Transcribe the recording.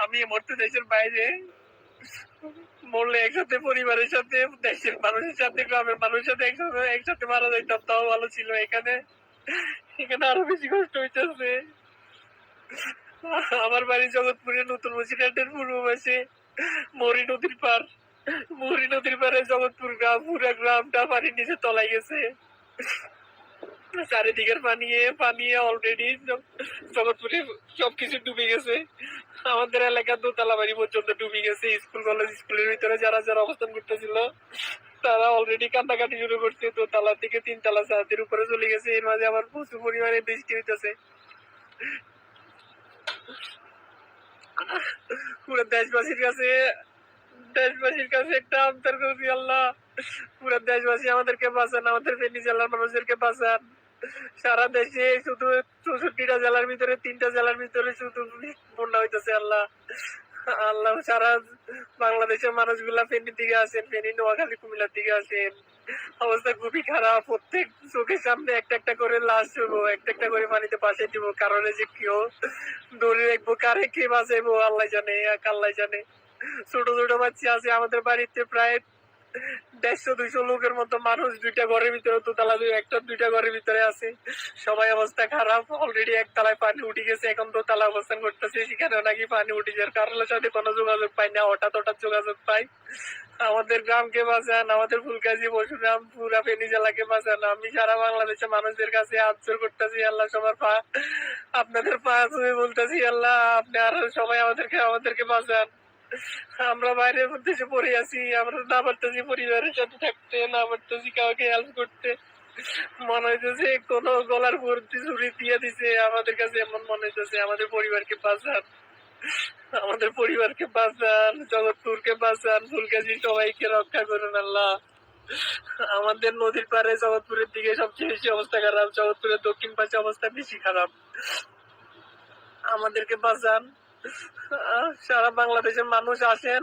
আমি মরতে দেশের বাইরে, মরলে একসাথে পরিবারের সাথে, দেশের মানুষের সাথে, গ্রামের মানুষের সাথে একসাথে একসাথে মারা যাইতাম, তাও ভালো ছিল। এখানে এখানে আরো বেশি কষ্ট হইতেছে। আমার বাড়ি জগৎপুরে, নতুন বসিরহাটের পূর্ব পাশে, মরি নদীর পার। মরি নদীর পারে জগৎপুর গ্রাম, পুরা গ্রামটা পানির নিচে তলায় গেছে। চারিদিকের পানি অলরেডি জগৎপুরে সবকিছু ডুবে গেছে। আমাদের এলাকার দোতলা বাড়ি পর্যন্ত ডুবে গেছে। স্কুল কলেজ, স্কুলের ভিতরে যারা যারা অবস্থান করতেছিল তারা অলরেডি কান্নাকাটি শুরু করছে। দোতলা থেকে 3 তলা ছাদের উপরে চলে গেছে। এর মাঝে আবার প্রচুর পরিমাণে বৃষ্টি হইতেছে। পুরো দেশবাসীর কাছে একটা আবদার করছি, আল্লাহ পুরো দেশবাসী আমাদেরকে বাঁচান, আমাদের ফেনী জেলার মানুষদেরকে বাঁচান। সারা দেশে শুধু 64টা জেলার ভিতরে 3টা জেলার ভিতরে শুধু বন্যা হইতেছে। আল্লাহ আল্লাহ সারা বাংলাদেশের মানুষগুলা ফেনীর দিকে আসেন, ফেনী, নোয়াখালী, কুমিল্লার দিকে আসেন। অবস্থা খুবই খারাপ। প্রত্যেক চোখের সামনে একটা একটা করে লাশ হবো, একটা একটা করে পানিতে পাশে দিব। কারণে যে কেউ ধরে রাখবো, কারে কে বাঁচাইবো আল্লাহ জানে, এক আল্লাহ জানে। ছোট ছোট বাচ্চা আছে আমাদের বাড়িতে, প্রায় 150-200 লোকের মতো মানুষ। 2টা ঘরের ভিতরে, দোতলা একটা 2টা ঘরের ভিতরে আছে। সবাই অবস্থা খারাপ। অলরেডি 1 তলায় পানি উঠে গেছে, এখন 2 তলা অবস্থান করতেছে। সেখানে নাকি পানি উঠে যাওয়ার কারণের সাথে কোনো যোগাযোগ পাই না, হঠাৎ হঠাৎ যোগাযোগ পাই। আমাদের গ্রামকে বাঁচান, আমাদের ফুলগাজী, পরশুরাম, পুরা ফেনী জেলাকে বাঁচান। আমি সারা বাংলাদেশের মানুষদের কাছে হাত জোর করতেছি, আল্লাহ সবার আপনাদের পা ছুঁয়ে বলতেছি, আল্লাহ আপনি আরো সবাই আমাদেরকে বাঁচান। আমরা বাইরের দেশে পড়ে আছি, আমরা না পারতেছি পরিবারের সাথে থাকতে, না পারতেছি কাউকে হেল্প করতে। মনে হইতেছে কোনো গলার ভর্তি ছুরি দিয়ে দিছে আমাদের কাছে, এমন মনে হইতেছে। আমাদের পরিবারকে বাঁচান, আমাদের পরিবারকে বাঁচান, জগৎপুরকে বাঁচান, ফুলগাজী সবাইকে রক্ষা করুন আল্লাহ। আমাদের নদীর পাড়ে জগৎপুরের দিকে সবচেয়ে বেশি অবস্থা খারাপ, জগৎপুরের দক্ষিণ পাশে অবস্থা বেশি খারাপ। আমাদেরকে বাঁচান। সারা বাংলাদেশের মানুষ আসেন,